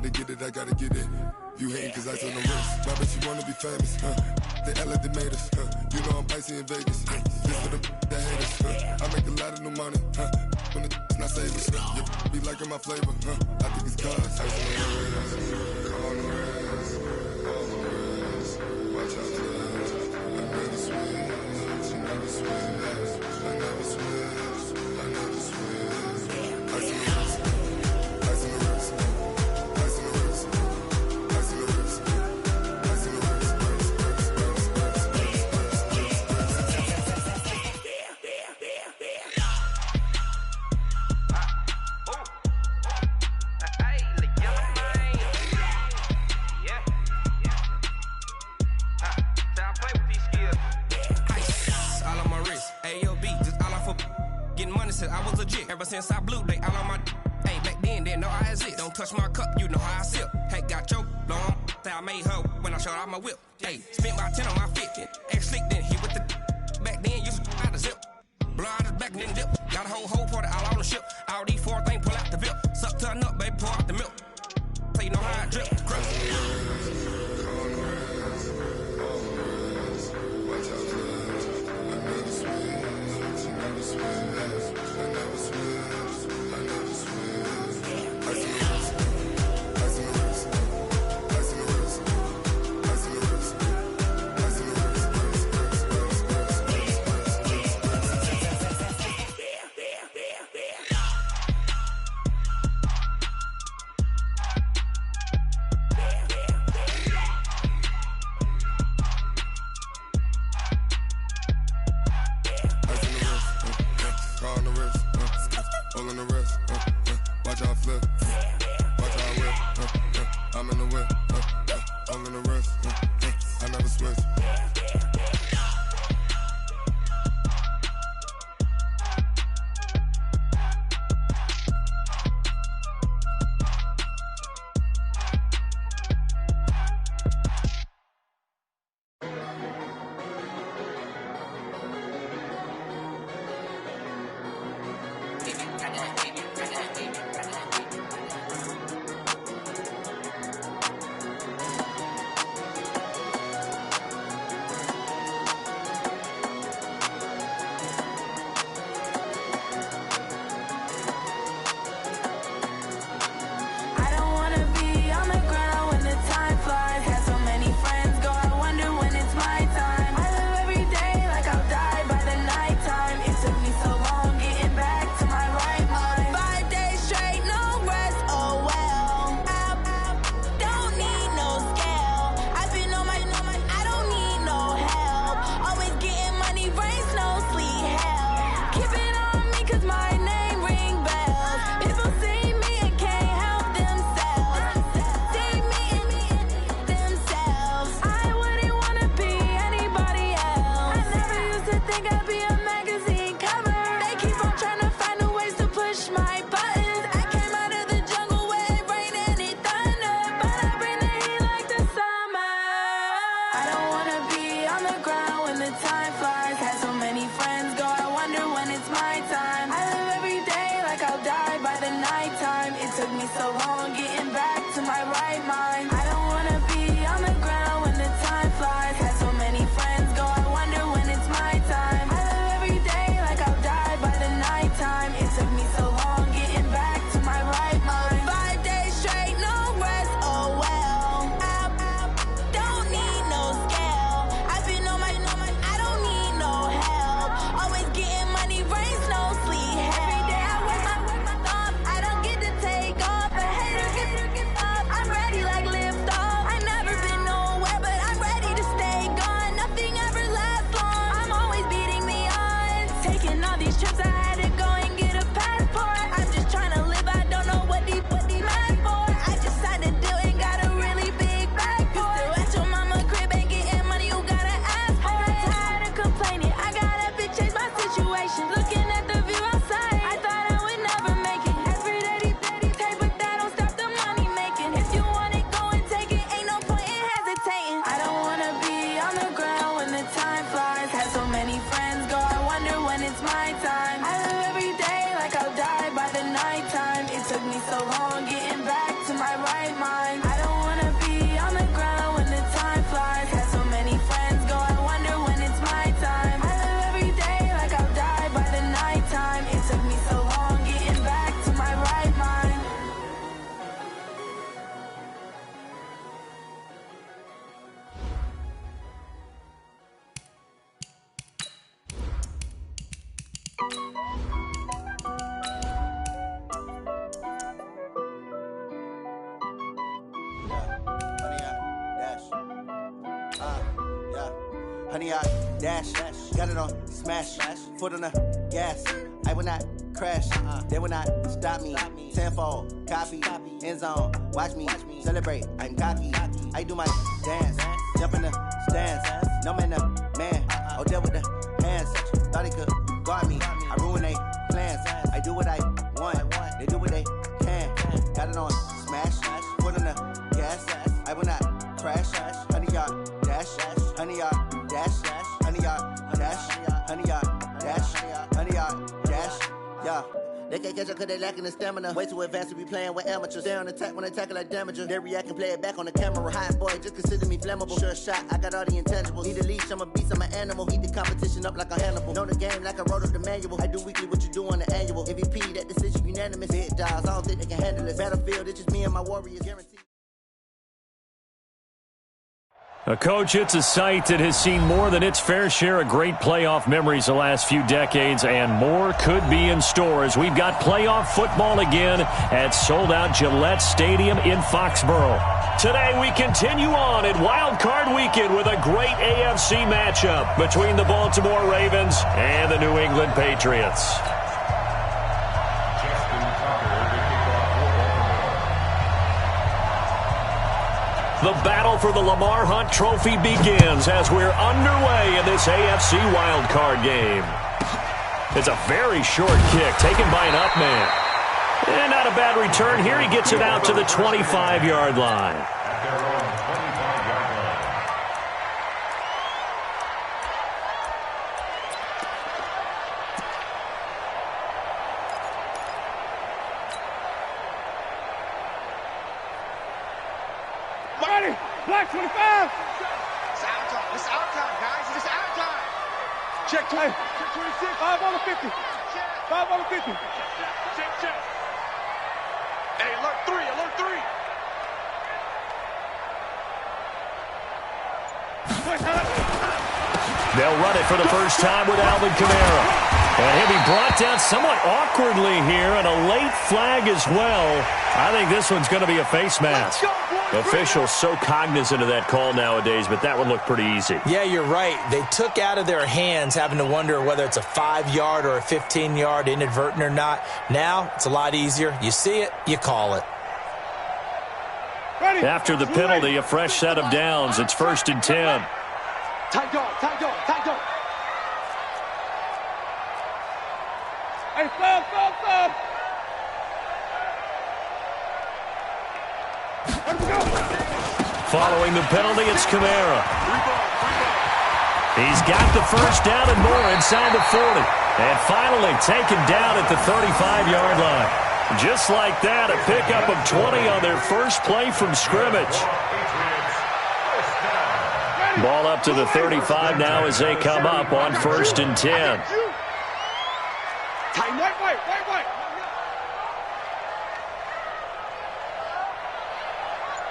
to get it, I gotta get it. You hating cause ice on the wrist. My bitch, you wanna be famous, They act like they made us, You know I'm icy in Vegas, This for the that hate us, I make a lot of new money, When it's not savings, You be liking my flavor, I think it's cause. Ice on the wrist, on the wrist, on the wrist. Watch out for this. I never switch, I never switch, I never switch, I never switch. Ice on the wrist, ice on the wrist, ice on the wrist, ice on the wrist, ice on the wrist. I was legit. Ever since I blew, they all on my Hey, back then, didn't know I exist. Don't touch my cup, you know how I sip. Hey, got choked, long. Say I made her when I showed off my whip. Hey, spent about 10 on my 50. Ex slick, then hit with the back then, used to out the zip. Blow out his back, then dip. Got a whole party all on the ship. All these four things, pull out the VIP. Suck to a nut, baby, pour out the milk. So you know how I drip. Crush. Watch out for this. I never switch, I never switch. I never switch, I never switch. Ice in the wrist, ice in the wrist, ice in the wrist, ice in the wrist, ice in the wrist. On the wrist, all on the wrist, watch how I flip, watch how I whip, I'm in the whip, all in the wrist, I never switch. Like my right mind. I don't wanna be on the ground when the time flies. Got so many friends go, I wonder when it's my time. I live every day like I'll die by the nighttime. It took me so long getting back to my right mind. Honey, I dash, got it on smash, foot on the gas. I will not crash, they will not stop me. Tenfold, copy, end zone, watch me celebrate. I'm cocky, I do my dance, jump in the stands. No man, man, oh there with the hands. Thought he could guard me, I ruin they plans. I do what I want, they do what they can. Got it on smash, foot on the gas. I will not crash, honey, y'all dash, honey, y'all. Dash, honey, y'all, dash, honey, y'all, dash, honey, y'all, dash, yeah. They can't catch up cause they lacking the stamina. Way too advanced to be playing with amateurs. Stay on attack when they tackle like damager. They react and play it back on the camera. Hot boy, just consider me flammable. Sure shot, I got all the intangibles. Need a leash, I'm a beast, I'm an animal. Eat the competition up like a Hannibal. Know the game like I wrote up the manual. I do weekly what you do on the annual. MVP, that decision unanimous. Big dogs, I don't think they can handle it. Battlefield, it's just me and my warriors, guaranteed. A coach, it's a site that has seen more than its fair share of great playoff memories the last few decades, and more could be in store as we've got playoff football again at sold-out Gillette Stadium in Foxborough. Today we continue on at Wild Card Weekend with a great AFC matchup between the Baltimore Ravens and the New England Patriots. The battle for the Lamar Hunt Trophy begins as we're underway in this AFC wildcard game. It's a very short kick taken by an up man. And not a bad return here. He gets it out to the 25-yard line. Black 25. It's out time. It's out time, guys. It's out time. Check 20. Check 26. 5 on the 50. 5 on the 50. Check. Hey, alert 3. Alert 3. They'll run it for the first time with Alvin Kamara. And he'll be brought down somewhat awkwardly here, and a late flag as well. I think this one's going to be a face mask. Officials so cognizant of that call nowadays, but that one looked pretty easy. Yeah, you're right. They took out of their hands having to wonder whether it's a 5-yard or a 15-yard, inadvertent or not. Now, it's a lot easier. You see it, you call it. After the penalty, a fresh set of downs. It's 1st and 10. Tight dog. Hey, stop. Following the penalty, it's Kamara. He's got the first down and more inside the 40. And finally taken down at the 35-yard line. Just like that, a pickup of 20 on their first play from scrimmage. Ball up to the 35 now as they come up on 1st and 10. Time, white.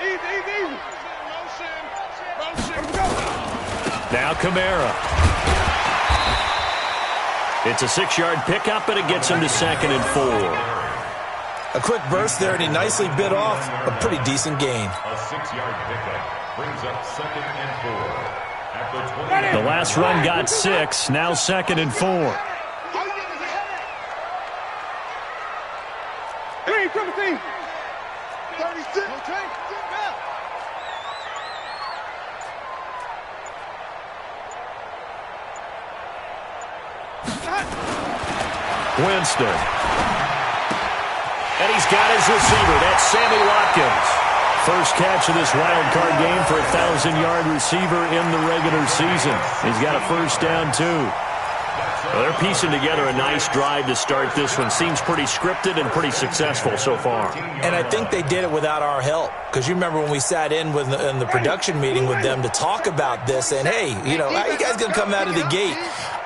Easy. Motion. Now Kamara. It's a 6-yard pickup, and it gets him to 2nd and 4. A quick burst there, and he nicely bit off a pretty decent gain. A 6-yard pickup brings up 2nd and 4. The last run got 6, now 2nd and 4. 17. 36. Winston. And he's got his receiver. That's Sammy Watkins. First catch of this wild card game for a 1,000-yard receiver in the regular season. He's got a first down, too. Well, they're piecing together a nice drive to start this one. Seems pretty scripted and pretty successful so far. And I think they did it without our help. Because you remember when we sat in the production meeting with them to talk about this, and, hey, you know, how are you guys going to come out of the gate?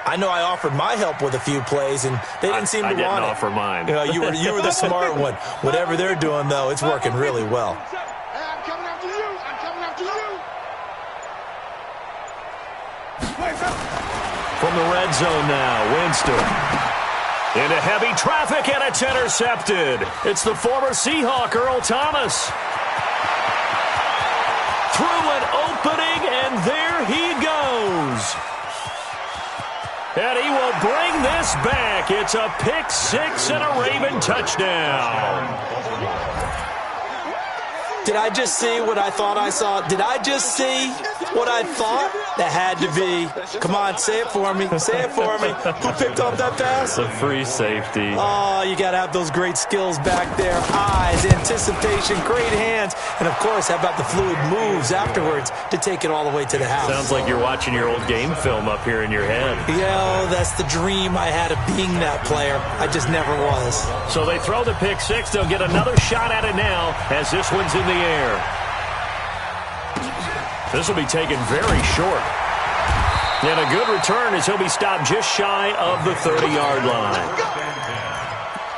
I know I offered my help with a few plays, and they didn't seem to want it. I didn't offer mine. You know, you were the smart one. Whatever they're doing, though, it's working really well. I'm coming after you. I'm coming after you. From the red zone now, Winston. Into heavy traffic, and it's intercepted. It's the former Seahawk, Earl Thomas. Through an opening, and there he goes. And he will bring this back. It's a pick six and a Raven touchdown. Did I just see what I thought I saw? Did I just see what I thought? That had to be. Come on, say it for me. Say it for me. Who picked up that pass? The free safety. Oh, you got to have those great skills back there. Eyes, anticipation, great hands. And, of course, how about the fluid moves afterwards to take it all the way to the house? Sounds like you're watching your old game film up here in your head. Yeah, that's the dream I had of being that player. I just never was. So they throw the pick six. They'll get another shot at it now as this one's in the air. This will be taken very short. And a good return as he'll be stopped just shy of the 30-yard line.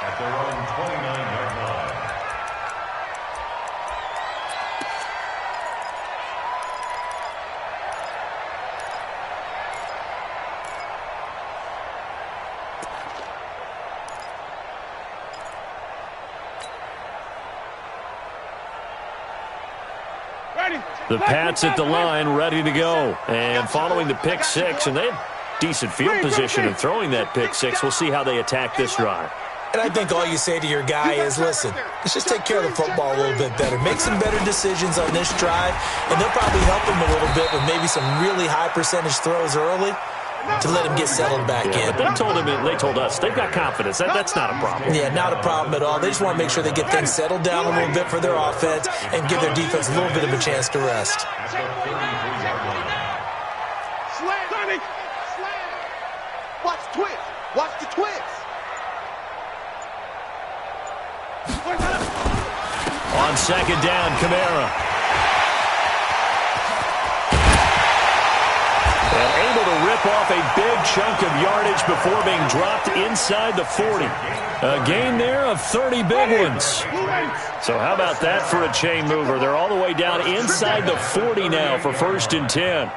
At their own 29-yard line. The Pats at the line, ready to go. And following the pick six, and they have decent field position in throwing that pick six. We'll see how they attack this drive. And I think all you say to your guy is, listen, let's just take care of the football a little bit better. Make some better decisions on this drive, and they'll probably help him a little bit with maybe some really high percentage throws early to let him get settled back in. But they told us they've got confidence. That's not a problem. Yeah, not a problem at all. They just want to make sure they get things settled down a little bit for their offense and give their defense a little bit of a chance to rest. Slam, Sonny. Slam. Watch the twist. Watch the twist. On second down, Kamara. And able to rip off a big chunk of yardage before being dropped inside the 40. A gain there of 30 big ones. So how about that for a chain mover? They're all the way down inside the 40 now for 1st and 10.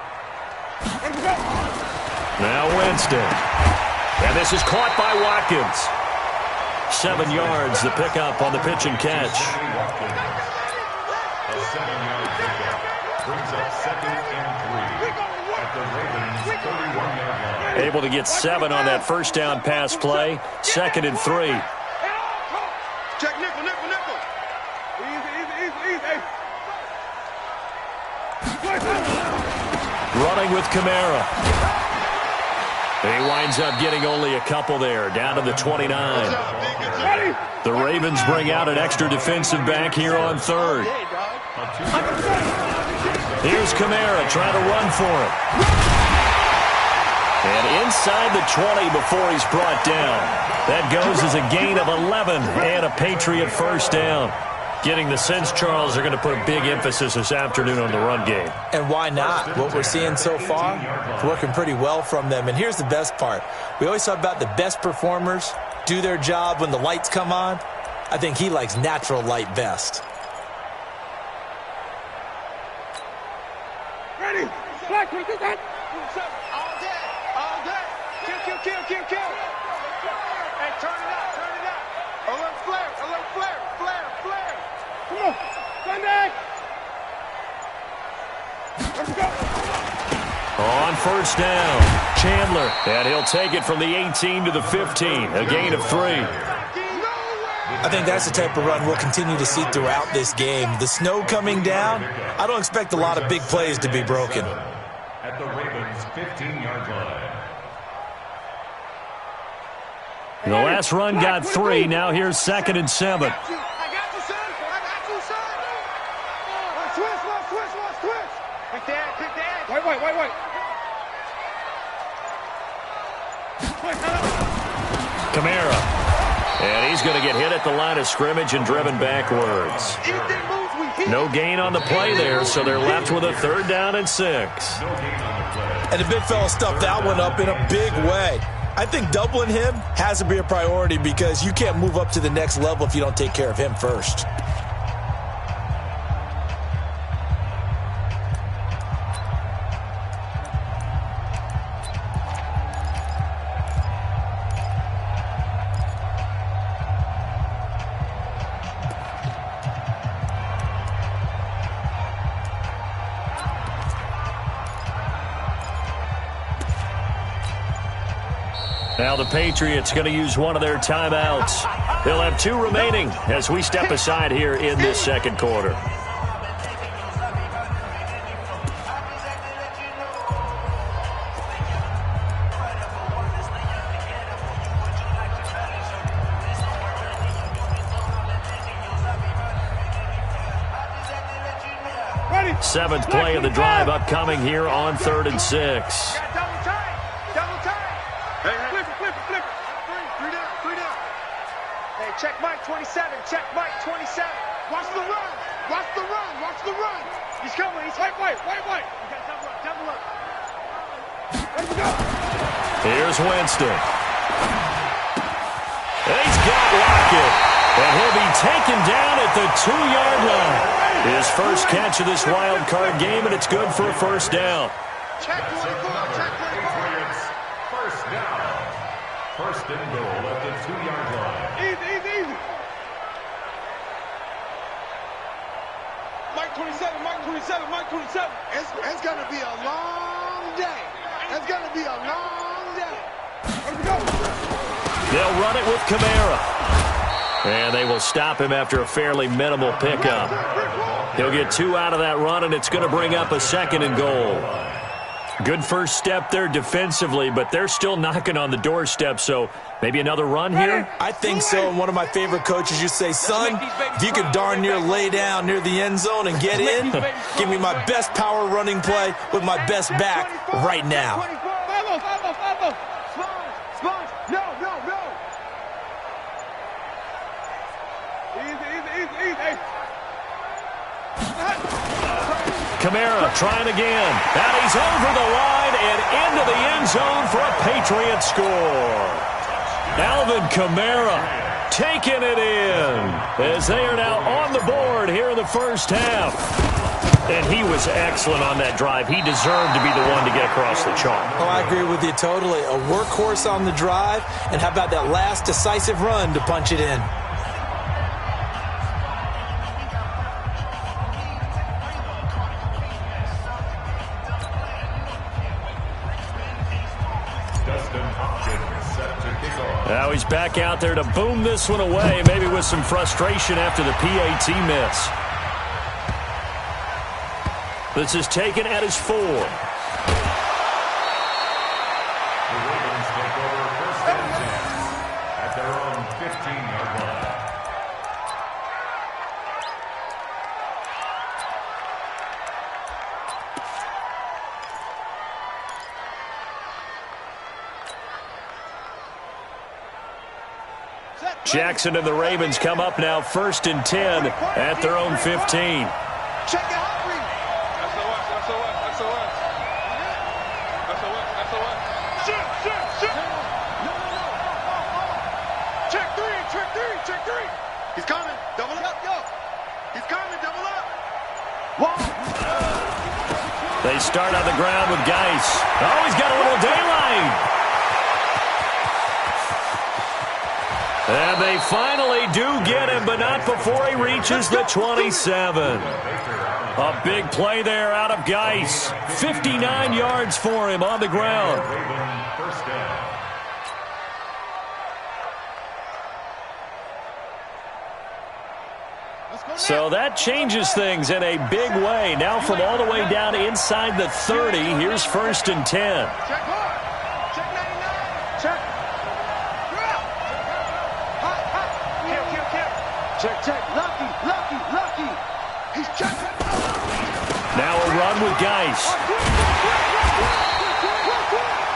Now Winston. And this is caught by Watkins. 7 yards, the pickup on the pitch and catch. A 7-yard pickup brings up 2nd and 3 at the Ravens' 31-yard line. Able to get 7 on that first down pass play. 2nd and 3. Check nickel, nickel, nickel. Easy. Running with Kamara. He winds up getting only a couple there, down to the 29. The Ravens bring out an extra defensive back here on 3rd. Here's Kamara trying to run for it. And inside the 20 before he's brought down. That goes as a gain of 11 and a Patriot first down. Getting the sense, Charles, they're going to put a big emphasis this afternoon on the run game. And why not? What we're seeing so far, it's working pretty well from them. And here's the best part. We always talk about the best performers do their job when the lights come on. I think he likes natural light best. Ready? Black, all day, all day. Kill. Hey, turn it up. A little flare. Come on, Sunday. Let's go. On first down, Chandler. And he'll take it from the 18 to the 15. A gain of 3. I think that's the type of run we'll continue to see throughout this game. The snow coming down, I don't expect a lot of big plays to be broken. At the Ravens' 15-yard line. The last run got 3. Now here's 2nd and 7. I got you, son. Twist. Pick that. Wait. Kamara. And he's going to get hit at the line of scrimmage and driven backwards. No gain on the play there, so they're left with a 3rd down and 6. And the big fella stuffed that one up in a big way. I think doubling him has to be a priority because you can't move up to the next level if you don't take care of him first. Now the Patriots going to use one of their timeouts. They'll have 2 remaining as we step aside here in this 2nd quarter. Seventh play of the drive upcoming here on 3rd and 6. Check Mike 27. Check Mike 27. Watch the run. Watch the run. Watch the run. He's coming. He's white. You got double up. Let's go. Here's Winston. He's got Lockett. And he'll be taken down at the 2-yard line. His first catch of this wild card game, and it's good for a 1st down. Check 24. Check 24. First down. 1st and goal at the 2-yard line. Easy. Mike 27. It's going to be a long day. It's going to be a long day. Let's go. They'll run it with Kamara. And they will stop him after a fairly minimal pickup. He'll get 2 out of that run, and it's going to bring up a 2nd and goal. Good first step there defensively, but they're still knocking on the doorstep, so maybe another run here? I think so, and one of my favorite coaches used to say, son, if you can darn near lay down near the end zone and get in, give me my best power running play with my best back right now. No. Easy. Kamara trying again. And he's over the line and into the end zone for a Patriot score. Alvin Kamara taking it in as they are now on the board here in the 1st half. And he was excellent on that drive. He deserved to be the one to get across the chalk. Oh, I agree with you totally. A workhorse on the drive, and how about that last decisive run to punch it in? Now he's back out there to boom this one away, maybe with some frustration after the PAT miss. This is taken at his 4. The Ravens take over 1st and 10 at their own 15-yard line. Jackson and the Ravens come up now 1st and 10 at their own 15. Check it out. Check 3. He's coming. Double up. Go. He's coming. Double up. They start on the ground with Geis. Oh, he's got a little daylight. And they finally do get him, but not before he reaches the 27. A big play there out of Geis. 59 yards for him on the ground. First down. So that changes things in a big way. Now from all the way down inside the 30, here's 1st and 10. Check hard. Check 99. Check. Check. Lucky. He's checking. Now a run with Geis.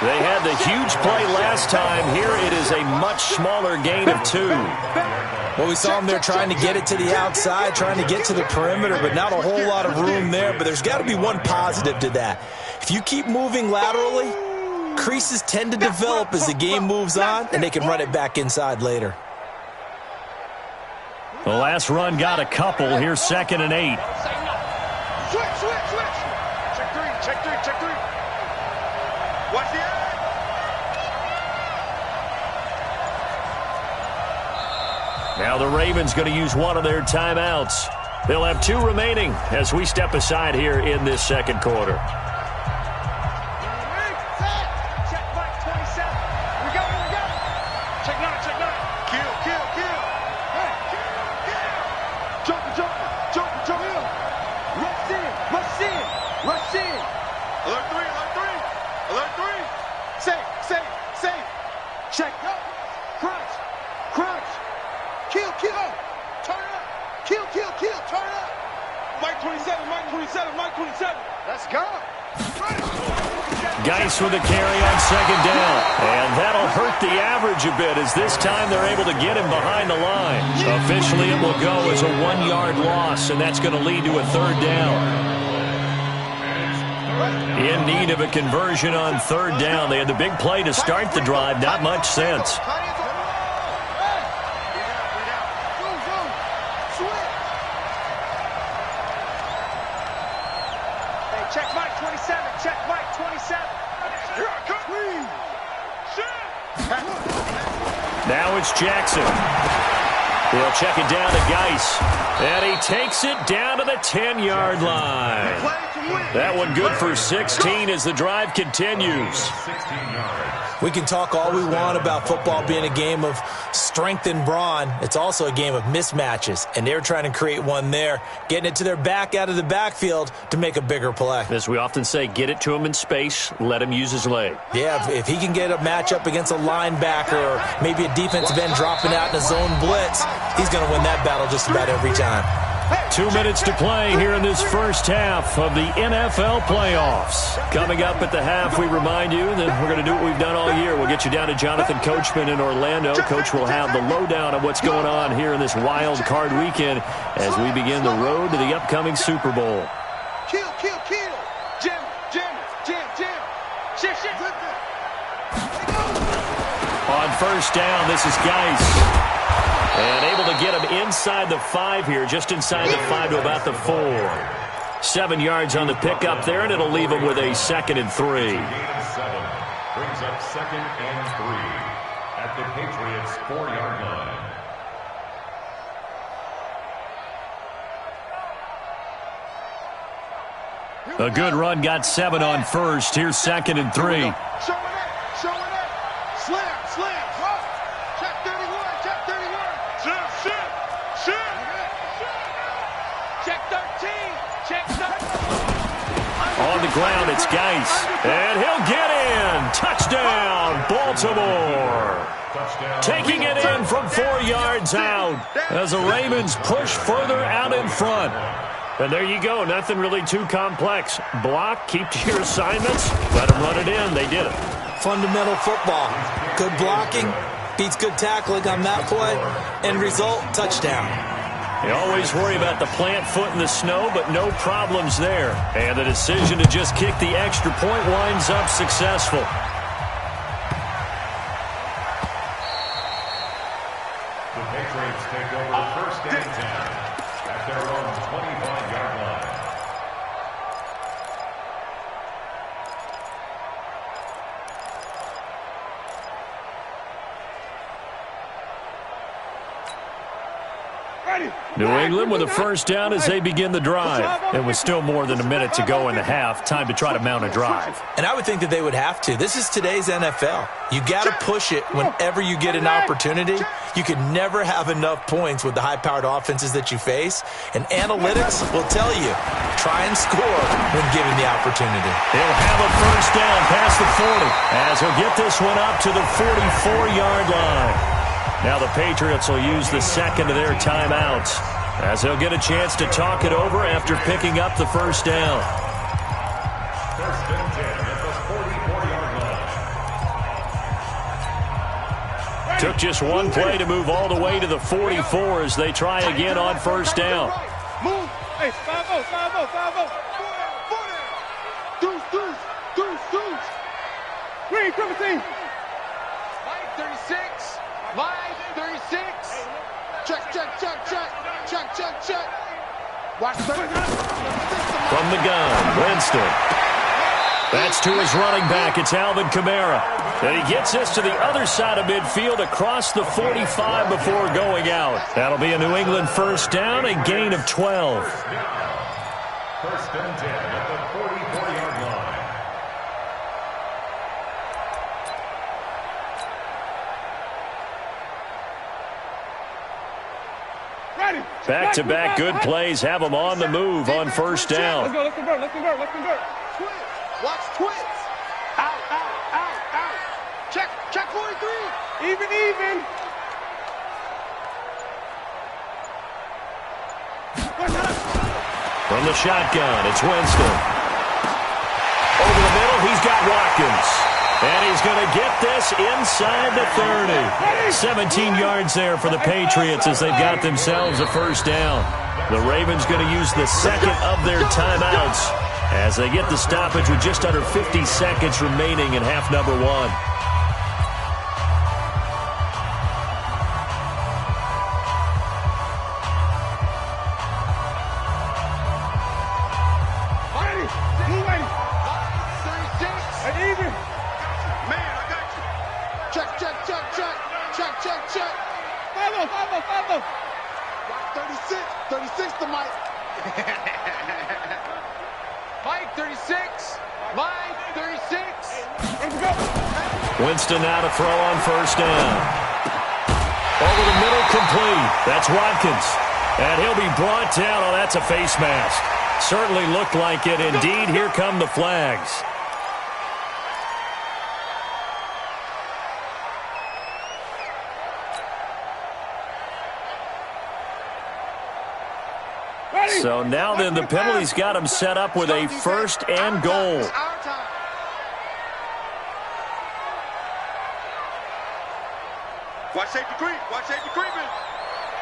They had the huge play last time. Here it is a much smaller gain of 2. Well, we saw them there trying to get it to the outside, trying to get to the perimeter, but not a whole lot of room there. But there's got to be one positive to that. If you keep moving laterally, creases tend to develop as the game moves on, and they can run it back inside later. The last run got a couple. Here's 2nd and 8. Switch. Check three. Watch the end. Now the Ravens going to use one of their timeouts. They'll have 2 remaining as we step aside here in this second quarter. Check Mike 27. We got it. Check 9. Kill. Hey, kill. Jump. Rush in. Alert 3. Safe. Check. Crunch. Kill. Turn it up. Kill. Turn it up. Mike 27. Let's go. Geis with a carry on 2nd down. And that'll hurt the average a bit as this time they're able to get him behind the line. Officially it will go as a 1-yard loss, and that's going to lead to a 3rd down. In need of a conversion on 3rd down. They had the big play to start the drive. Not much sense. Check Mike 27. Here I come. Now it's Jackson. He'll check it down to Geis. And he takes it down to the 10-yard line. That one good for 16 as the drive continues. We can talk all we want about football being a game of strength and brawn. It's also a game of mismatches, and they're trying to create one there, getting it to their back out of the backfield to make a bigger play. As we often say, get it to him in space, let him use his leg. Yeah, if he can get a matchup against a linebacker or maybe a defensive end dropping out in a zone blitz, he's going to win that battle just about every time. 2 minutes to play here in this first half of the NFL playoffs. Coming up at the half, we remind you that we're going to do what we've done all year. We'll get you down to Jonathan Coachman in Orlando. Coach will have the lowdown of what's going on here in this wild card weekend as we begin the road to the upcoming Super Bowl. Kill. Jim. Shit. On 1st down, this is Geis. And able to get him inside the 5 here, just inside the 5 to about the 4. 7 yards on the pickup there, and it'll leave him with a 2nd and 3. Brings up 2nd and 3 at the Patriots' 4-yard line. A good run got 7 on 1st. Here's 2nd and 3. Showing up. Slam. Check 31. Shit. Check 13. On the ground, it's Geis. And he'll get in. Touchdown, Baltimore. Taking it in from 4 yards out as the Ravens push further out in front. And there you go. Nothing really too complex. Block, keep to your assignments, let them run it in. They did it. Fundamental football. Good blocking beats good tackling on that play. End result, touchdown. You always worry about the plant foot in the snow, but no problems there. And the decision to just kick the extra point winds up successful. The Patriots take over 1st and 10 at their own 25-yard line. New England with a 1st down as they begin the drive. It was still more than a minute to go in the half. Time to try to mount a drive. And I would think that they would have to. This is today's NFL. You got to push it whenever you get an opportunity. You can never have enough points with the high-powered offenses that you face. And analytics will tell you, try and score when given the opportunity. He'll have a 1st down past the 40 as he'll get this one up to the 44-yard line. Now the Patriots will use the 2nd of their timeouts as they'll get a chance to talk it over after picking up the 1st down. 1st and 10 at the 44-yard line. Took just one play to move all the way to the 44 as they try again on first down. Move. Hey, 5-0, 5-0, 5-0. Deuce. Green, triple team. Line 36. Line 36. Check. Watch From the gun, Winston. That's to his running back. It's Alvin Kamara. And he gets this to the other side of midfield across the 45 before going out. That'll be a New England first down, a gain of 12. First and 10 at the 44-yard line. Back-to-back good plays have them on the move on first down. Let's convert. Watch twits. Out. Check 43. Even. From the shotgun, it's Winston. Over the middle, he's got Watkins. And he's going to get this inside the 30. 17 yards there for the Patriots as they've got themselves a first down. The Ravens going to use the second of their timeouts as they get the stoppage with just under 50 seconds remaining in half number one. Check. 36 to Mike. Mike 36. Line 36. Winston now to throw on first down. Over the middle, complete. That's Watkins. And he'll be brought down. Oh, that's a face mask. Certainly looked like it. Indeed, here come the flags. So now then the penalty's got him set up with a first and goal. Watch safety creep.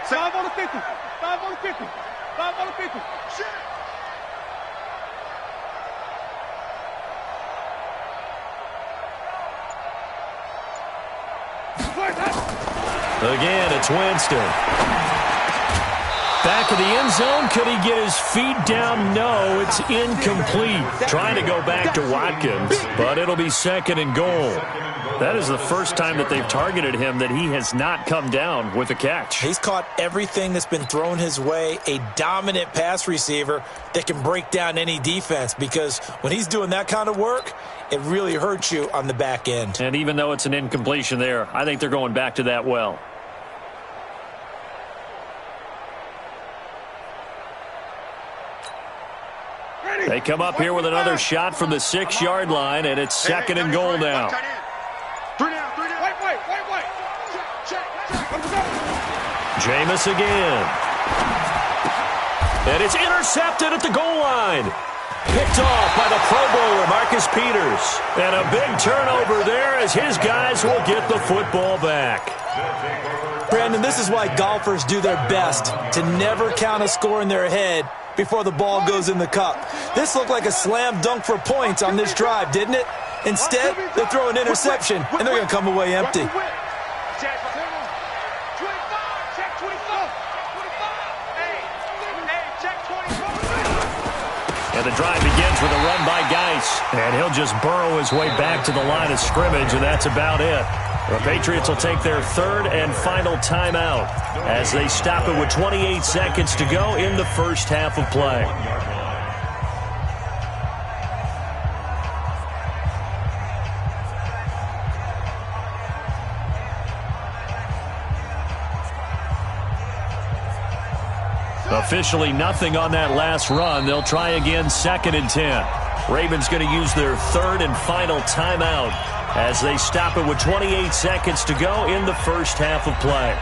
5 on the 50. 5 on the 50. 5 on the 50. Shit. Again, it's Winston. Back of the end zone. Could he get his feet down? No, it's incomplete. Trying to go back to Watkins, but it'll be second and goal. That is the first time that they've targeted him that he has not come down with a catch. He's caught everything that's been thrown his way, a dominant pass receiver that can break down any defense, because when he's doing that kind of work, it really hurts you on the back end. And even though it's an incompletion there, I think they're going back to that well. They come up here with another shot from the 6-yard line, and it's second and goal now. Jameis again. And it's intercepted at the goal line. Picked off by the Pro Bowler, Marcus Peters. And a big turnover there as his guys will get the football back. Brandon, this is why golfers do their best to never count a score in their head before the ball goes in the cup. This looked like a slam dunk for points on this drive, didn't it? Instead, they throw an interception, and they're going to come away empty. And the drive begins with a run by Geis. And he'll just burrow his way back to the line of scrimmage, and that's about it. The Patriots will take their third and final timeout as they stop it with 28 seconds to go in the first half of play. Officially nothing on that last run. They'll try again, second and 10. Ravens going to use their third and final timeout as they stop it with 28 seconds to go in the first half of play.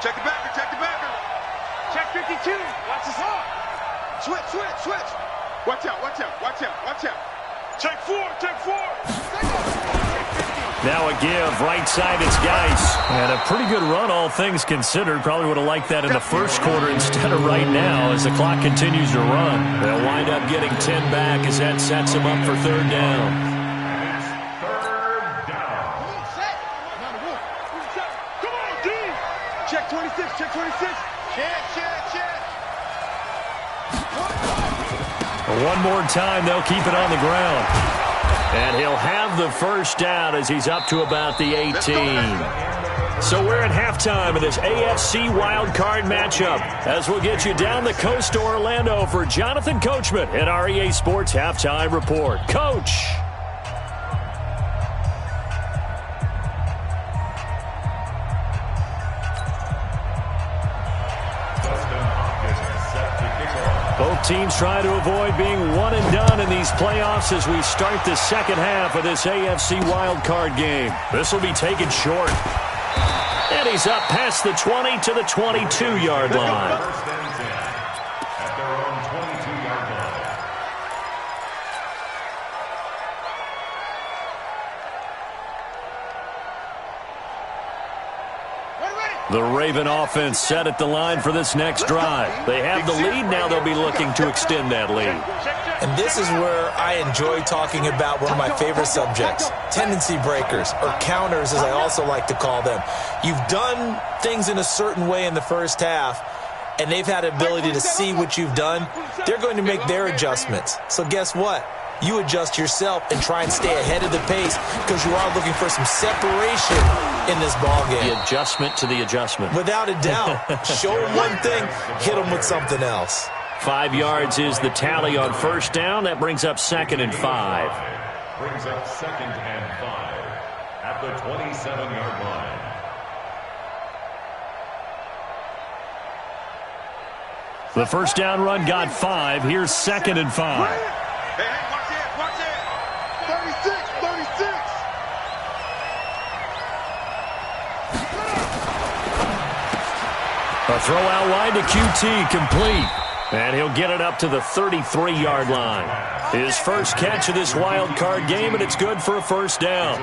Check the backer, check the backer. Check 52. Watch his heart. Switch, switch, switch. Watch out, watch out, watch out, watch out. Check 4, check 4. Now a give, right side, it's Geis. And a pretty good run, all things considered. Probably would have liked that in the first quarter instead of right now as the clock continues to run. They'll wind up getting 10 back as that sets them up for third down. Check 26, check 26. Check, check, check. One more time, they'll keep it on the ground. And he'll have the first down as he's up to about the 18. So we're at halftime of this AFC wildcard matchup as we'll get you down the coast to Orlando for Jonathan Coachman at our EA Sports Halftime Report. Coach! Both teams trying to avoid being one and done in these playoffs as we start the second half of this AFC wildcard game. This will be taken short. And he's up past the 20 to the 22-yard line. First and 10 at their own 22-yard line. The Raven offense set at the line for this next drive. They have the lead. Now they'll be looking to extend that lead. And this is where I enjoy talking about one of my favorite subjects, tendency breakers, or counters as I also like to call them. You've done things in a certain way in the first half, and they've had the ability to see what you've done. They're going to make their adjustments. So guess what? You adjust yourself and try and stay ahead of the pace because you are looking for some separation in this ballgame. The adjustment to the adjustment. Without a doubt. Show them one thing, hit them with something else. 5 yards is the tally on first down. That brings up 2nd and 5. Brings up 2nd and 5 at the 27-yard line. The first down run got 5. Here's 2nd and 5. Hey, watch it, watch it. 36, 36. A throw out wide to QT, complete. And he'll get it up to the 33-yard line. His first catch of this wild card game, and it's good for a first down.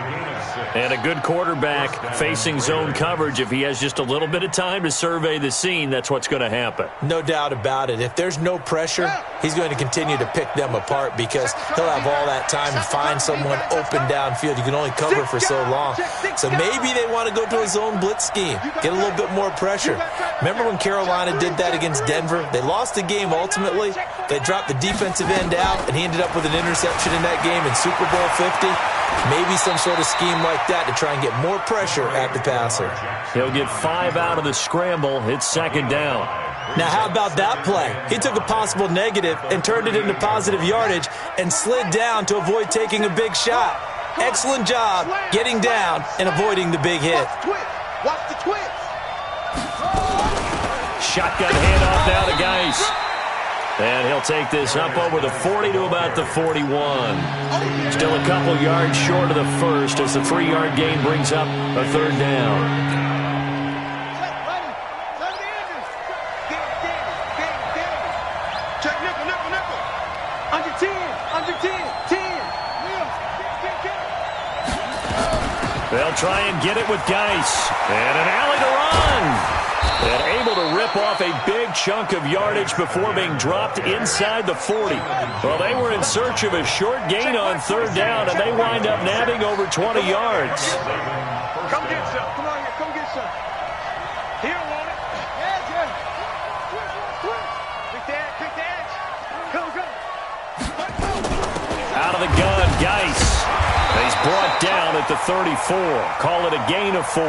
And a good quarterback facing zone coverage. If he has just a little bit of time to survey the scene, that's what's going to happen. No doubt about it. If there's no pressure, he's going to continue to pick them apart because he'll have all that time to find someone open downfield. You can only cover for so long. So maybe they want to go to a zone blitz scheme, get a little bit more pressure. Remember when Carolina did that against Denver? They lost the game ultimately. They dropped the defensive end out, and he ended up with an interception in that game in Super Bowl 50. Maybe some sort of scheme like that to try and get more pressure at the passer. He'll get 5 out of the scramble. It's 2nd down. Now, how about that play? He took a possible negative and turned it into positive yardage and slid down to avoid taking a big shot. Excellent job getting down and avoiding the big hit. Watch the twist. Shotgun handoff now to Geis. And he'll take this up over the 40 to about the 41. Still a couple yards short of the first as the 3-yard gain brings up a 3rd down. Check nickel, nickel, nickel. Under 10, under 10, 10. They'll try and get it with Geis. And an alley to run. And able to rip off a big chunk of yardage before being dropped inside the 40. Well, they were in search of a short gain on 3rd down, and they wind up nabbing over 20 yards. Come get some. Come on here. Come get some. Here, want it. Yeah, yeah. Pick the edge. Pick the edge. Go, go. Out of the gun, Geis. He's brought down at the 34. Call it a gain of 4.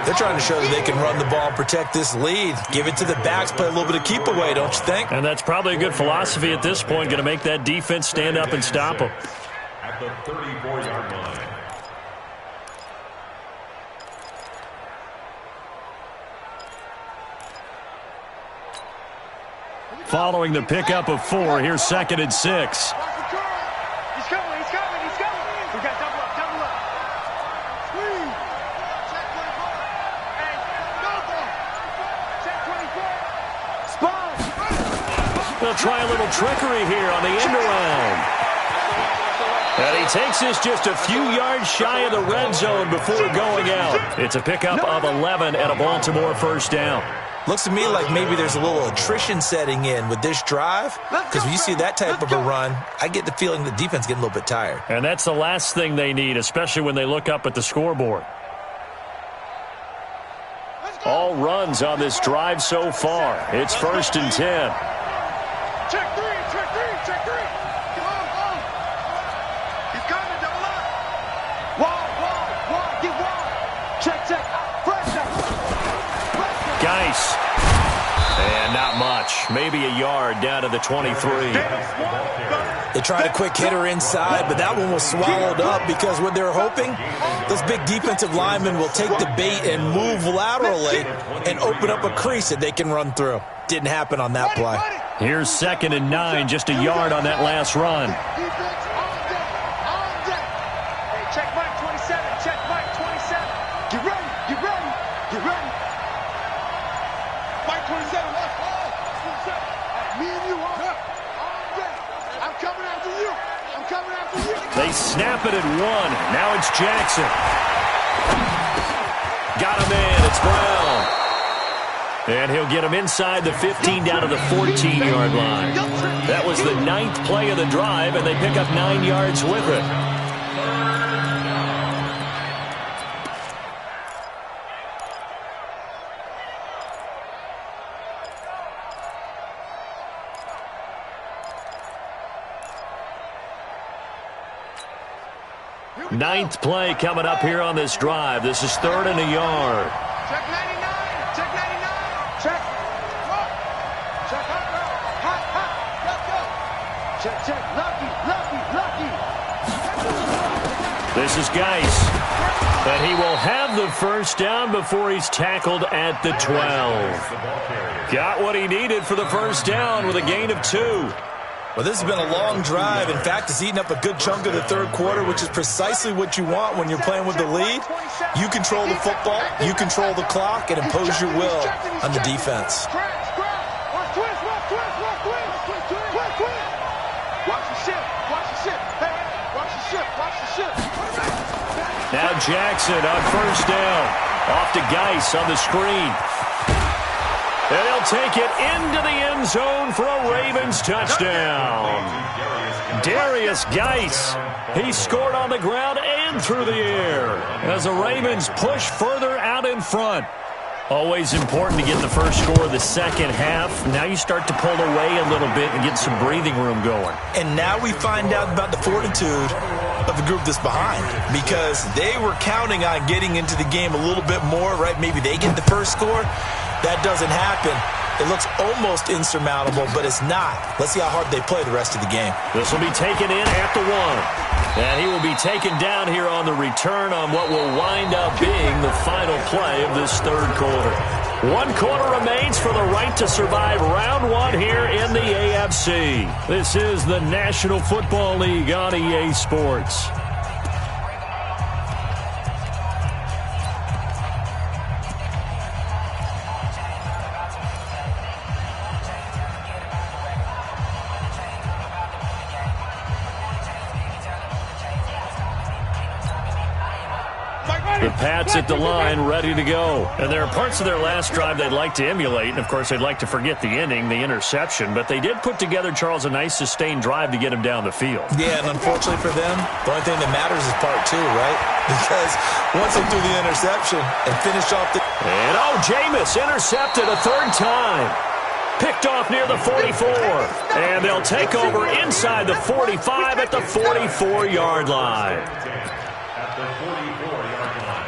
They're trying to show that they can run the ball and protect this lead. Give it to the backs, play a little bit of keep away, don't you think? And that's probably a good philosophy at this point, going to make that defense stand up and stop them. At the 34-yard line. Following the pickup of 4, here's 2nd and 6. He's coming. He's coming. He's coming. We got double up. Double up. Squeeze. Check 24. Hey, go for it. They'll try a little trickery here on the end around. And he takes this just a few yards shy of the red zone before going out. It's a pickup of 11 and a Baltimore first down. Looks to me like maybe there's a little attrition setting in with this drive, because when you see that type of a run, I get the feeling the defense getting a little bit tired. And that's the last thing they need, especially when they look up at the scoreboard. All runs on this drive so far. It's 1st and 10. Check three, check three, check three. Come on, come on. He's coming, double up. Wall, get wall. Check. Geis. And not much. Maybe a yard down to the 23. They tried a quick hitter inside, but that one was swallowed up because what they're hoping, those big defensive linemen will take the bait and move laterally and open up a crease that they can run through. Didn't happen on that play. Here's 2nd and 9, just a yard on that last run. Defense on deck. Hey, check Mike 27, check Mike 27. Get ready. Mike 27, let's go. 27. Me and you on deck. I'm coming after you. They snap it at 1. Now it's Jackson. Got him in. It's Brown. And he'll get him inside the 15 down to the 14-yard line. That was the 9th play of the drive, and they pick up 9 yards with it. Ninth play coming up here on this drive. This is 3rd and a yard. Check 99. Check 99. Check. Hot. Let's go. Check. Lucky. This is Geis. And he will have the first down before he's tackled at the 12. Got what he needed for the first down with a gain of 2. Well, this has been a long drive. In fact, it's eaten up a good chunk of the third quarter, which is precisely what you want when you're playing with the lead. You control the football, you control the clock, and impose your will on the defense. Now Jackson on first down. Off to Geis on the screen. And he'll take it into the end zone for a Ravens touchdown. Darius Geis. He scored on the ground and through the air as the Ravens push further out in front. Always important to get the first score of the second half. Now you start to pull away a little bit and get some breathing room going. And now we find out about the fortitude of the group that's behind, because they were counting on getting into the game a little bit more, right? Maybe they get the first score. That doesn't happen. It looks almost insurmountable, but it's not. Let's see how hard they play the rest of the game. This will be taken in at the 1. And he will be taken down here on the return on what will wind up being the final play of this third quarter. 1 quarter remains for the right to survive round 1 here in the AFC. This is the National Football League on EA Sports. The Pats at the line, ready to go. And there are parts of their last drive they'd like to emulate. And, of course, they'd like to forget the ending, the interception. But they did put together, Charles, a nice sustained drive to get him down the field. Yeah, and unfortunately for them, the only thing that matters is part 2, right? Because once they threw the interception and finished off the... And, Jameis intercepted a 3rd time. Picked off near the 44. And they'll take over inside the 45 at the 44-yard line. At the 44-yard line.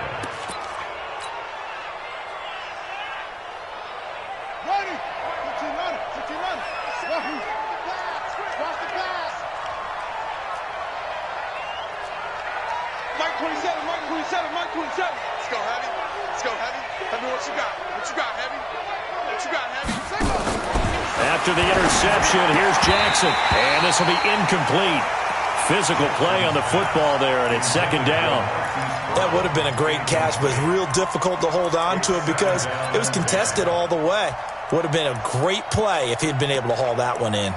Ready. 15 running. Cross the pass. Mike 27. Let's go, Heavy. Tell me what you got. Heavy? After the interception, here's Jackson. And this will be incomplete. Physical play on the football there, and it's 2nd down. That would have been a great catch, but it's real difficult to hold on to it because it was contested all the way. Would have been a great play if he had been able to haul that one in.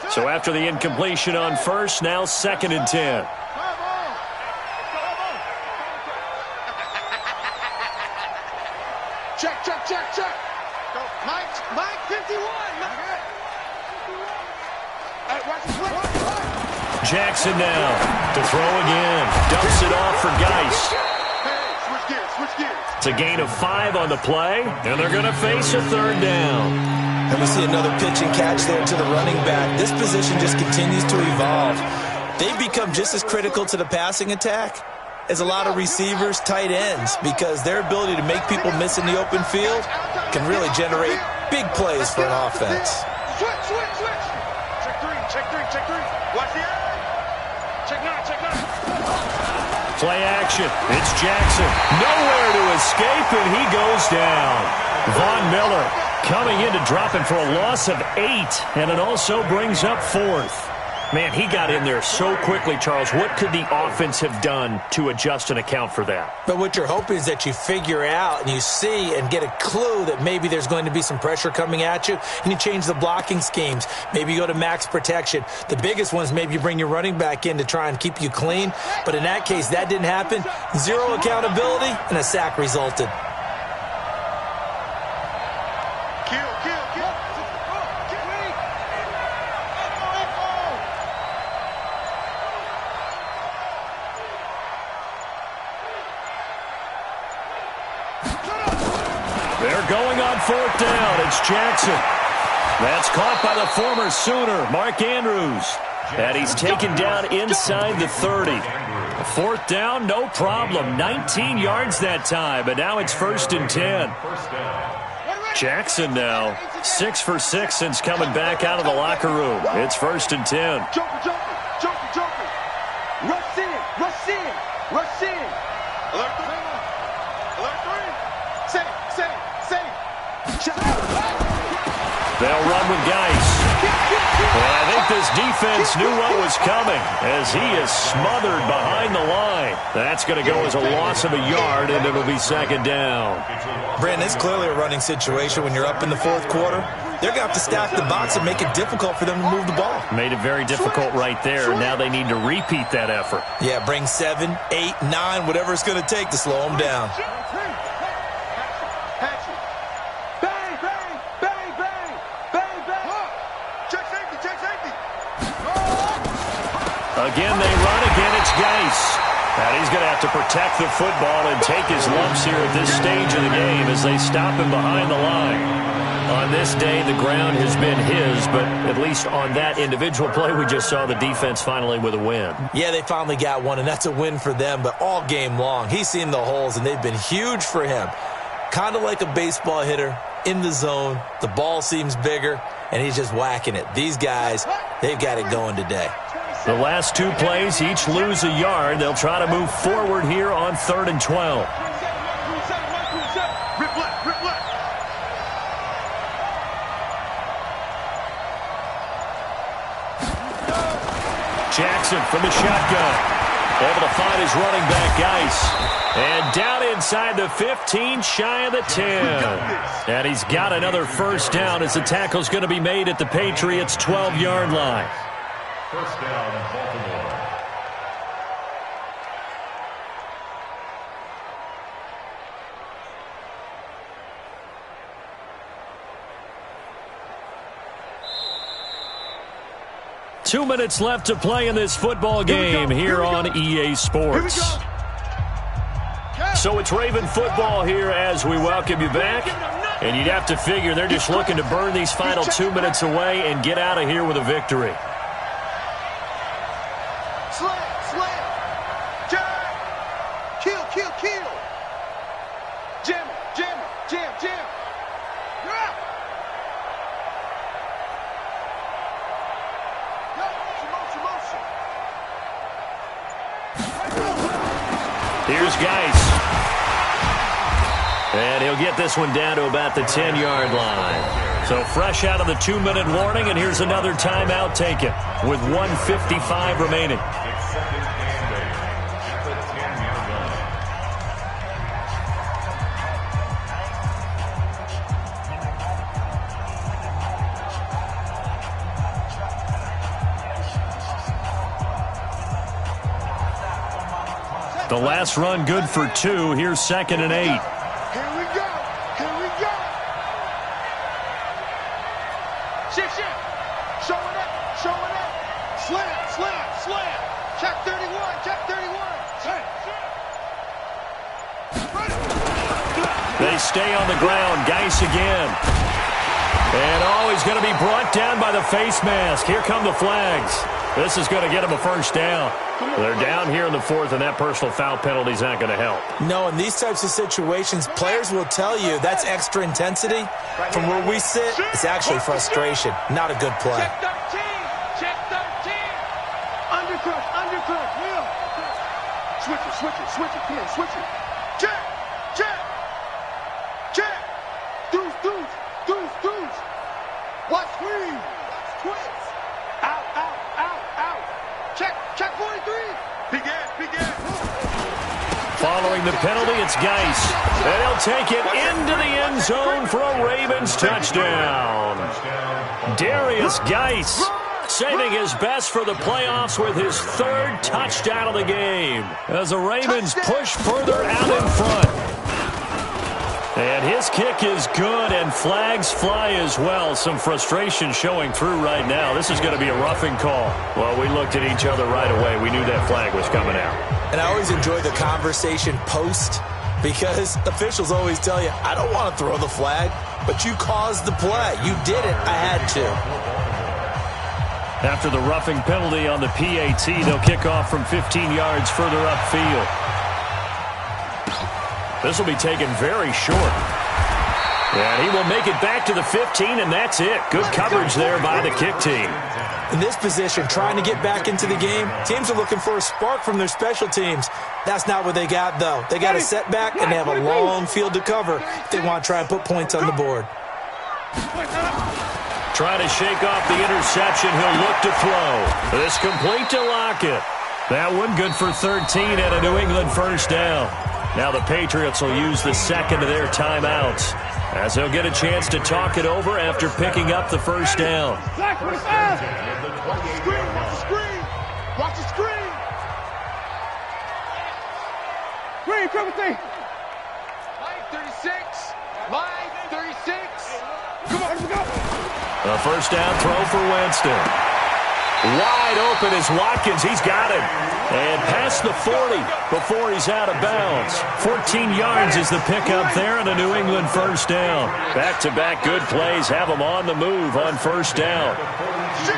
So after the incompletion on first, now 2nd and 10. Check, check, check, check. Go. Mike, 51. Hey, watch the play. Jackson now to throw again. Dumps it off for Geis. Hey, switch gears, switch gears. It's a gain of 5 on the play, and they're going to face a 3rd down. And we see another pitch and catch there to the running back. This position just continues to evolve. They've become just as critical to the passing attack as a lot of receivers, tight ends, because their ability to make people miss in the open field can really generate big plays for an offense. Switch, switch, switch. Check three, check three, check three. Watch the eye. Check nine, check nine. Play action. It's Jackson. Nowhere to escape, and he goes down. Von Miller coming in to drop him for a loss of 8, and it also brings up 4th. Man, he got in there so quickly, Charles. What could the offense have done to adjust and account for that? But what you're hoping is that you figure out and you see and get a clue that maybe there's going to be some pressure coming at you, and you change the blocking schemes. Maybe you go to max protection. The biggest one is maybe you bring your running back in to try and keep you clean. But in that case, that didn't happen. 0 accountability, and a sack resulted. They're going on 4th down. It's Jackson. That's caught by the former Sooner, Mark Andrews. And he's taken down inside the 30. 4th down, no problem. 19 yards that time, but now it's 1st and 10. Jackson now 6 for 6 since coming back out of the locker room. It's 1st and 10. Joker, joker, joker, joker. Rush in, rush in, rush in. Alert 3. Alert 3. Say. They'll run with Geis. And I think this defense knew what was coming as he is smothered behind the line. That's going to go as a loss of a yard, and it'll be 2nd down. Brandon, it's clearly a running situation when you're up in the 4th quarter. They're going to have to stack the box and make it difficult for them to move the ball. Made it very difficult right there. Now they need to repeat that effort. Yeah, bring 7, 8, 9, whatever it's going to take to slow them down. Again, they run. Again, it's Geis. And he's going to have to protect the football and take his lumps here at this stage of the game as they stop him behind the line. On this day, the ground has been his, but at least on that individual play, we just saw the defense finally with a win. Yeah, they finally got one, and that's a win for them, but all game long, he's seen the holes, and they've been huge for him. Kind of like a baseball hitter in the zone. The ball seems bigger, and he's just whacking it. These guys, they've got it going today. The last 2 plays, each lose a yard. They'll try to move forward here on 3rd and 12. Rip left, rip left. Jackson from the shotgun. Able to find his running back, Geis. And down inside the 15, shy of the 10. And he's got another 1st down as the tackle's going to be made at the Patriots' 12-yard line. 1st down, Baltimore. Two minutes left to play in this football game here on EA Sports. So it's Raven football here as we welcome you back. And you'd have to figure they're just looking to burn these final 2 minutes away and get out of here with a victory. Kill. Jam. Here's Geis. And he'll get this one down to about the 10-yard line. So fresh out of the 2-minute warning, and here's another timeout taken with 1:55 remaining. It's second and 8 at the 10-yard line. The last run good for 2. Here's second and 8. Here we go. Here we go. Shift. Showing up. Slam. Check 31. They stay on the ground. Geis again. And he's going to be brought down by the face mask. Here come the flags. This is going to get him a first down. They're down here in the 4th, and that personal foul penalty is not going to help. No, in these types of situations, players will tell you that's extra intensity. From where we sit, it's actually frustration. Not a good play. Check 13. Undercut. Wheel. Switch it. Come on, switch it. Check. Deuce. Watch screen. Twins. Out. Check 43. Begin. Following the penalty, it's Geis. And he'll take it into the end zone for a Ravens touchdown. Darius Geis saving his best for the playoffs with his 3rd touchdown of the game as the Ravens push further out in front. And his kick is good, and flags fly as well. Some frustration showing through right now. This is going to be a roughing call. Well, we looked at each other right away. We knew that flag was coming out. And I always enjoy the conversation post because officials always tell you, I don't want to throw the flag, but you caused the play. You did it. I had to. After the roughing penalty on the PAT, they'll kick off from 15 yards further upfield. This will be taken very short. And he will make it back to the 15, and that's it. Good coverage there by the kick team. In this position, trying to get back into the game, teams are looking for a spark from their special teams. That's not what they got, though. They got a setback, and they have a long field to cover if they want to try and put points on the board. Trying to shake off the interception. He'll look to throw. This complete to Lockett. That one good for 13 and a New England first down. Now the Patriots will use the second of their timeouts as they'll get a chance to talk it over after picking up the first down. Watch the screen. Green, triple T. Line 36. Come on, let's go. A first down throw for Winston. Wide open is Watkins. He's got it. And past the 40 before he's out of bounds. 14 yards is the pickup there and a New England first down. Back-to-back good plays have them on the move on first down. Shit.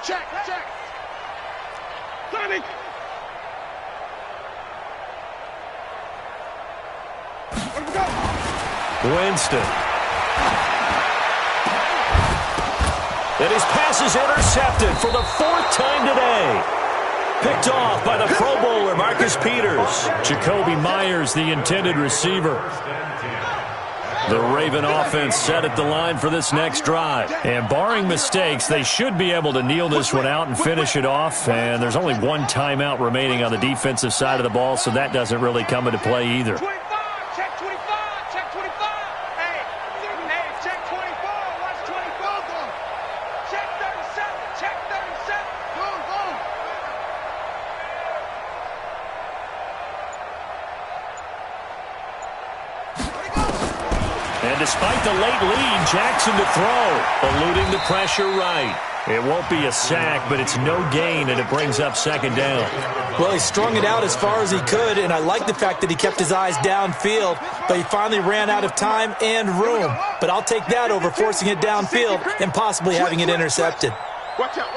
Check. Sonic. Winston. And his pass is intercepted for the 4th time today. Picked off by the Pro Bowler, Marcus Peters. Jacoby Myers, the intended receiver. The Raven offense set at the line for this next drive. And barring mistakes, they should be able to kneel this one out and finish it off. And there's only one timeout remaining on the defensive side of the ball, so that doesn't really come into play either. And despite the late lead, Jackson to throw, eluding the pressure right. It won't be a sack, but it's no gain, and it brings up second down. Well, he strung it out as far as he could, and I like the fact that he kept his eyes downfield, but he finally ran out of time and room. But I'll take that over forcing it downfield and possibly having it intercepted. Watch out.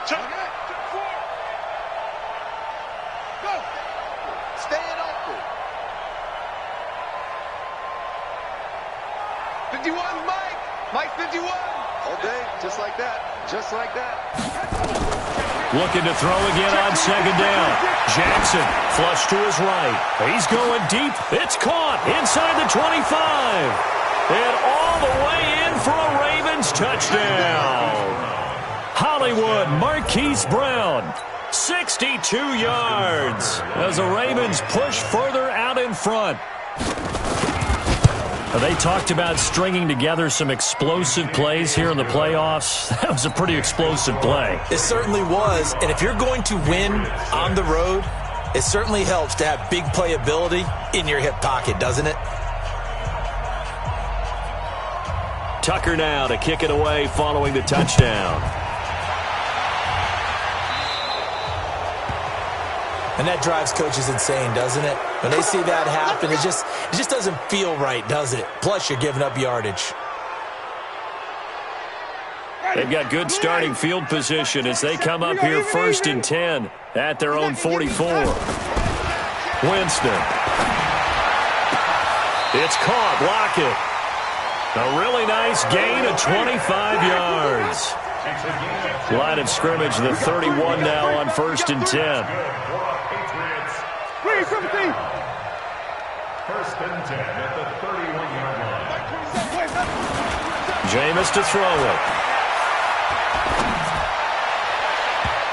Check. Go. Staying open. 51, Mike 51. All day, just like that. looking to throw again on second down. Jackson, flush to his right. He's going deep. It's caught inside the 25. And all the way in for a Ravens touchdown. Hollywood Marquise Brown, 62 yards as the Ravens push further out in front. They talked about stringing together some explosive plays here in the playoffs. That was a pretty explosive play. It certainly was. And if you're going to win on the road, it certainly helps to have big playability in your hip pocket, doesn't it? Tucker now to kick it away following the touchdown. And that drives coaches insane, doesn't it? When they see that happen, it just doesn't feel right, does it? Plus, you're giving up yardage. They've got good starting field position as they come up here 1st and 10 at their own 44. Winston. It's caught. Lockett. A really nice gain of 25 yards. Line of scrimmage, the 31 now on 1st and 10. First and 10 at the 31-yard line. Jameis to throw it.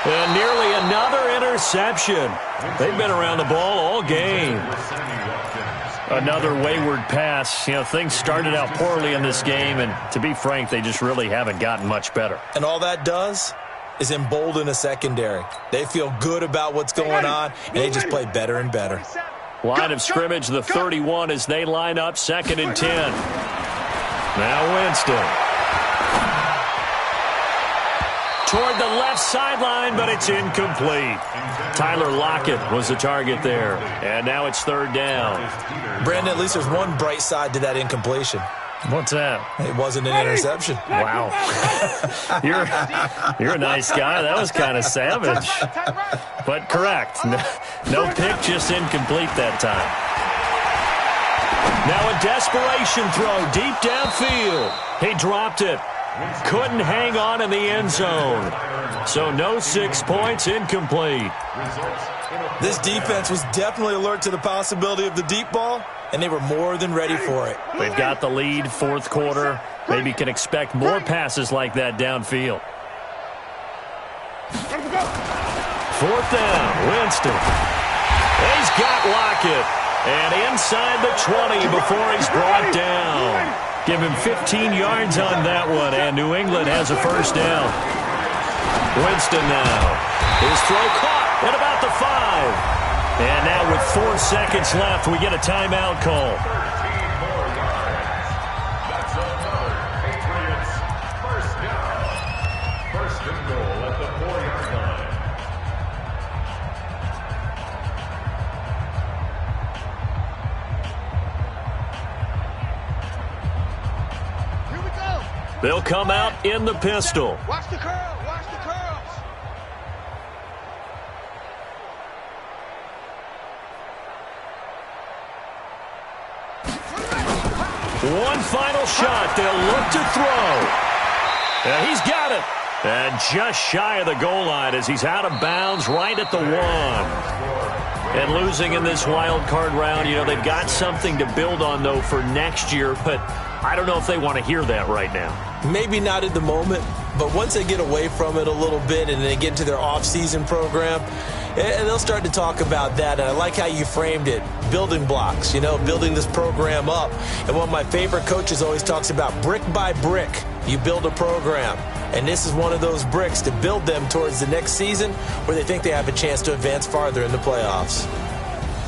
And nearly another interception. They've been around the ball all game. Another wayward pass. You know, things started out poorly in this game, and to be frank, they just really haven't gotten much better. And all that does is embolden a secondary. They feel good about what's going on, and they just play better and better. Line of scrimmage, the 31 as they line up 2nd and 10. Now Winston. Toward the left sideline, but it's incomplete. Tyler Lockett was the target there. And now it's 3rd down. Brandon, at least there's one bright side to that incompletion. What's that? It wasn't an interception. Wow. You're a nice guy. That was kind of savage. But correct. No pick, just incomplete that time. Now a desperation throw deep downfield. He dropped it. Couldn't hang on in the end zone. So no 6 points, incomplete. This defense was definitely alert to the possibility of the deep ball, and they were more than ready for it. They've got the lead, 4th quarter. Maybe can expect more passes like that downfield. 4th down, Winston. He's got Lockett. And inside the 20 before he's brought down. Give him 15 yards on that one, and New England has a 1st down. Winston now. His throw caught at about the 5. And now with 4 seconds left, we get a timeout call. 13 more yards. That's another Patriots 1st down. 1st and goal at the 4-yard line. Here we go. They'll come out in the pistol. Watch the curl. Watch the curls. One final shot. They'll look to throw. And he's got it. And just shy of the goal line as he's out of bounds right at the 1. And losing in this wild card round, you know, they've got something to build on, though, for next year. But I don't know if they want to hear that right now. Maybe not at the moment, but once they get away from it a little bit and they get into their off-season program, and they'll start to talk about that. And I like how you framed it, building blocks, you know, building this program up. And one of my favorite coaches always talks about brick by brick, you build a program. And this is one of those bricks to build them towards the next season where they think they have a chance to advance farther in the playoffs.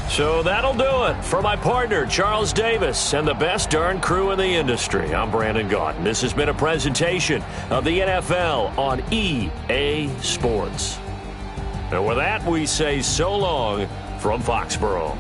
So that'll do it for my partner, Charles Davis, and the best darn crew in the industry. I'm Brandon Gaudin. This has been a presentation of the NFL on EA Sports. And with that, we say so long from Foxborough.